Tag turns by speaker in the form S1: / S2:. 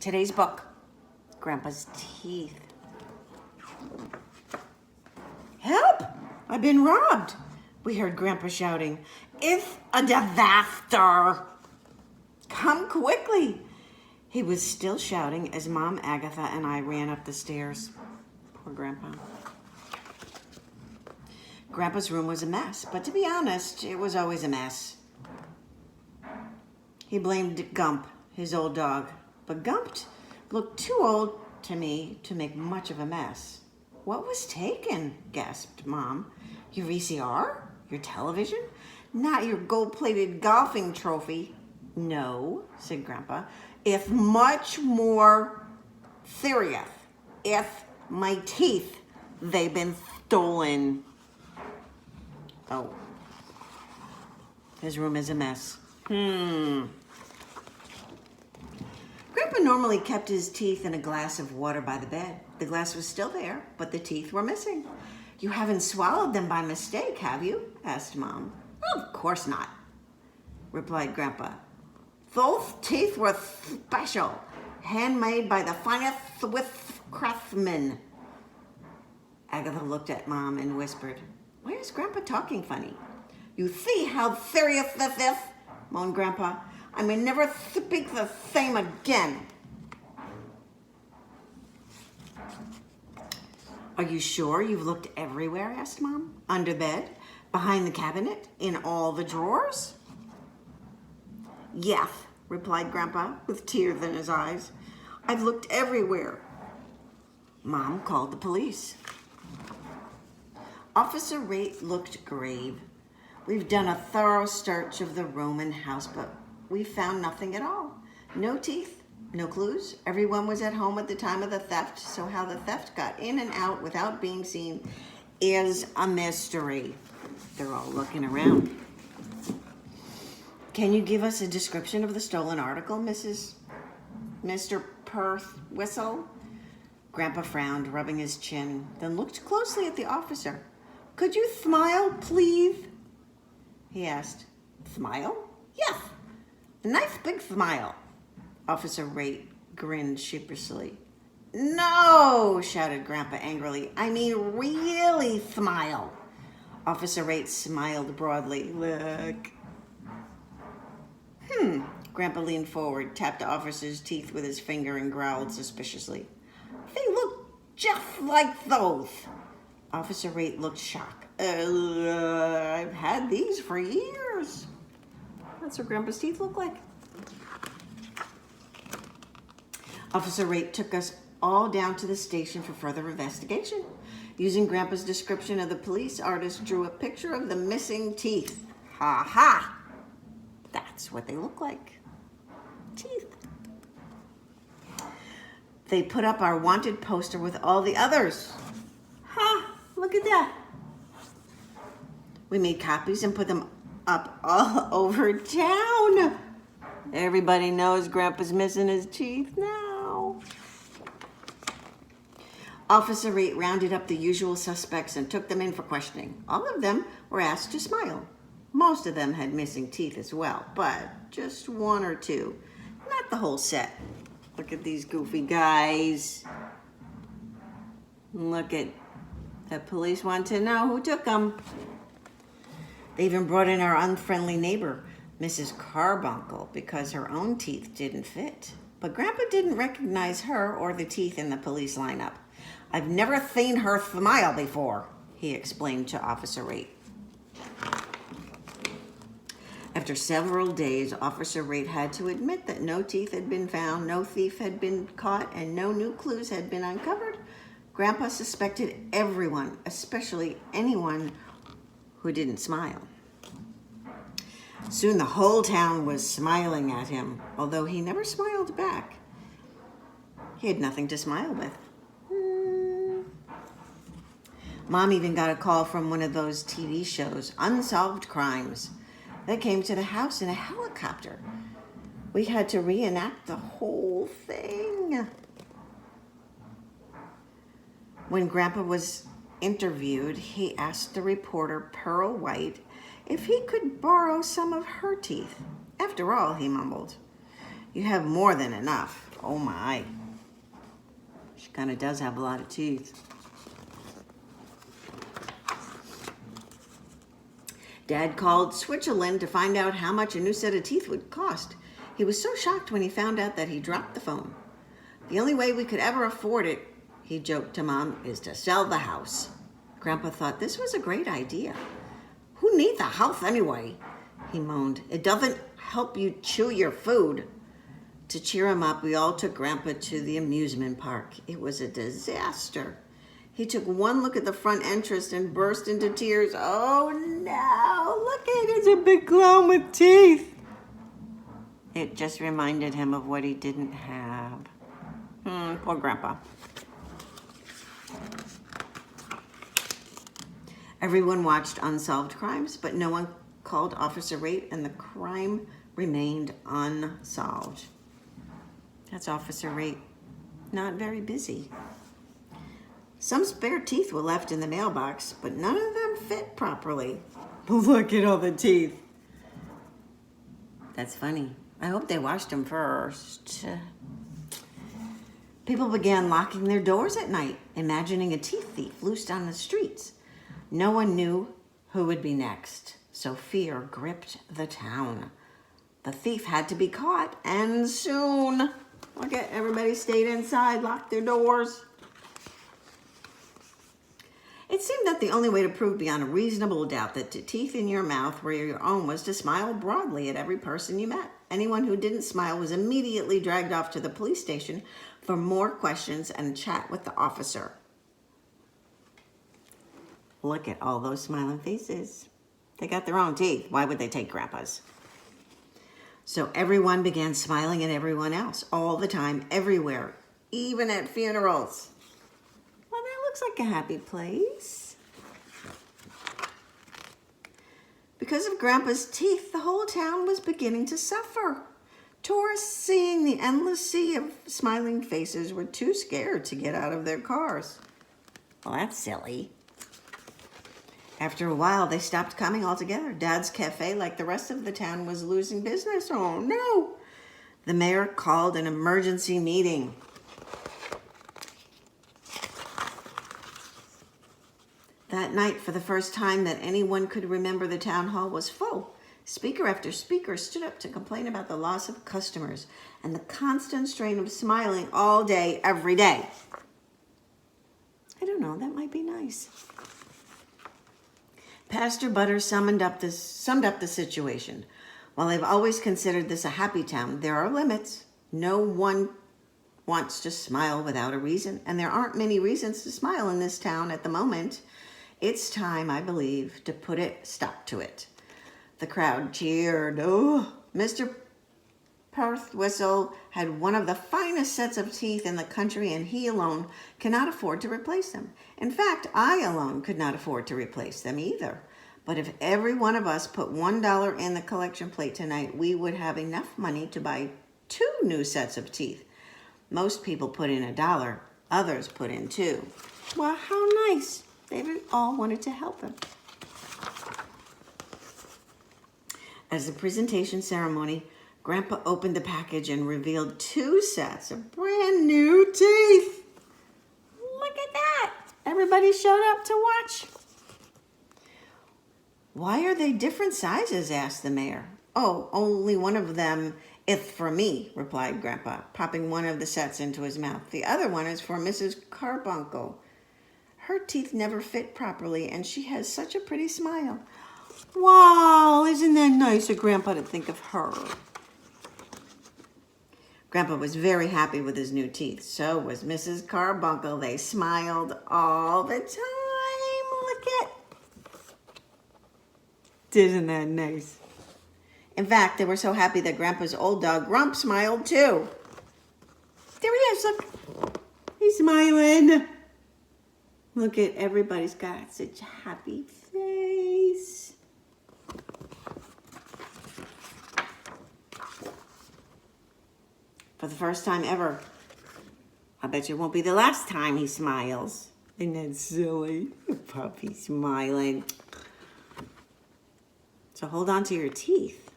S1: Today's book, Grandpa's Teeth. Help! I've been robbed, we heard Grandpa shouting. It's a disaster! Come quickly! He was still shouting as Mom Agatha and I ran up the stairs. Poor Grandpa. Grandpa's room was a mess, but to be honest, it was always a mess. He blamed Gump, his old dog, but Gump looked too old to me to make much of a mess. What was taken? Gasped Mom. Your VCR? Your television? Not your gold-plated golfing trophy. No, said Grandpa. If much more serious, if my teeth, they've been stolen. Oh. His room is a mess. Grandpa normally kept his teeth in a glass of water by the bed. The glass was still there, but the teeth were missing. You haven't swallowed them by mistake, have you? Asked Mom. Of course not, replied Grandpa. Those teeth were special, handmade by the finest Swiss craftsmen. Agatha looked at Mom and whispered, why is Grandpa talking funny? You see how serious this is? Moaned Grandpa. I may never speak the same again. Are you sure you've looked everywhere? Asked Mom. Under bed? Behind the cabinet? In all the drawers? Yes, replied Grandpa with tears in his eyes. I've looked everywhere. Mom called the police. Officer Rate looked grave. We've done a thorough search of the room and house, but we found nothing at all. No teeth, no clues. Everyone was at home at the time of the theft, so how the theft got in and out without being seen is a mystery. They're all looking around. Can you give us a description of the stolen article, Mr. Perth Whistle? Grandpa frowned, rubbing his chin, then looked closely at the officer. Could you smile, please? He asked. Smile? Yes. A nice big smile. Officer Rate grinned sheepishly. No, shouted Grandpa angrily. I mean really smile. Officer Rate smiled broadly. Look. Grandpa leaned forward, tapped the officer's teeth with his finger and growled suspiciously. They look just like those. Officer Rate looked shocked. I've had these for years. That's what Grandpa's teeth look like. Officer Rate took us all down to the station for further investigation. Using Grandpa's description of the police, artist drew a picture of the missing teeth. Ha ha! That's what they look like. Teeth. They put up our wanted poster with all the others. Ha! Look at that. We made copies and put them up all over town. Everybody knows Grandpa's missing his teeth now. Officer Rate rounded up the usual suspects and took them in for questioning. All of them were asked to smile. Most of them had missing teeth as well, but just one or two. Not the whole set. Look at these goofy guys. Look at the police want to know who took them. They even brought in our unfriendly neighbor, Mrs. Carbuncle, because her own teeth didn't fit. But Grandpa didn't recognize her or the teeth in the police lineup. I've never seen her smile before, he explained to Officer Rate. After several days, Officer Rate had to admit that no teeth had been found, no thief had been caught, and no new clues had been uncovered. Grandpa suspected everyone, especially anyone who didn't smile. Soon the whole town was smiling at him, although he never smiled back. He had nothing to smile with. Mom even got a call from one of those TV shows, Unsolved Crimes. They came to the house in a helicopter. We had to reenact the whole thing. When Grandpa was interviewed, he asked the reporter, Pearl White, if he could borrow some of her teeth. After all, he mumbled, you have more than enough. Oh my. She kind of does have a lot of teeth. Dad called Switzerland to find out how much a new set of teeth would cost. He was so shocked when he found out that he dropped the phone. The only way we could ever afford it, he joked to Mom, is to sell the house. Grandpa thought this was a great idea. Who needs a house anyway? He moaned. It doesn't help you chew your food. To cheer him up, we all took Grandpa to the amusement park. It was a disaster. He took one look at the front entrance and burst into tears. Oh no, look at it, it's a big clown with teeth. It just reminded him of what he didn't have. Poor Grandpa. Everyone watched Unsolved Crimes, but no one called Officer Rate, and the crime remained unsolved. That's Officer Rate. Not very busy. Some spare teeth were left in the mailbox, but none of them fit properly. Look at all the teeth. That's funny. I hope they washed them first. People began locking their doors at night, imagining a teeth thief loosed on the streets. No one knew who would be next, so fear gripped the town. The thief had to be caught, and soon. Look at everybody stayed inside, locked their doors. It seemed that the only way to prove beyond a reasonable doubt that the teeth in your mouth were your own was to smile broadly at every person you met. Anyone who didn't smile was immediately dragged off to the police station for more questions and a chat with the officer. Look at all those smiling faces. They got their own teeth. Why would they take Grandpa's? So everyone began smiling at everyone else all the time, everywhere, even at funerals. Well, that looks like a happy place. Because of Grandpa's teeth, the whole town was beginning to suffer. Tourists, seeing the endless sea of smiling faces, were too scared to get out of their cars. Well, that's silly. After a while, they stopped coming altogether. Dad's cafe, like the rest of the town, was losing business. Oh, no. The mayor called an emergency meeting. That night, for the first time that anyone could remember, the town hall was full. Speaker after speaker stood up to complain about the loss of customers and the constant strain of smiling all day, every day. I don't know, that might be nice. Pastor Butter summed up the situation. While I've always considered this a happy town, there are limits. No one wants to smile without a reason, and there aren't many reasons to smile in this town at the moment. It's time, I believe, to put a stop to it. The crowd cheered. Oh, Mr. Perthwhistle had one of the finest sets of teeth in the country, and he alone cannot afford to replace them. In fact, I alone could not afford to replace them either. But if every one of us put $1 in the collection plate tonight, we would have enough money to buy 2 new sets of teeth. Most people put in $1. Others put in 2. Well, how nice. They all wanted to help him. As the presentation ceremony, Grandpa opened the package and revealed 2 sets of brand new teeth. Look at that. Everybody showed up to watch. Why are they different sizes? Asked the mayor. Oh, only one of them is for me, replied Grandpa, popping one of the sets into his mouth. The other one is for Mrs. Carbuncle. Her teeth never fit properly, and she has such a pretty smile. Wow, isn't that nice of Grandpa to think of her? Grandpa was very happy with his new teeth. So was Mrs. Carbuncle. They smiled all the time. Look at. Isn't that nice? In fact, they were so happy that Grandpa's old dog, Grump, smiled too. There he is, look. He's smiling. Look at everybody's got such a happy face. For the first time ever, I bet you it won't be the last time he smiles. Isn't that silly? Puppy smiling. So hold on to your teeth.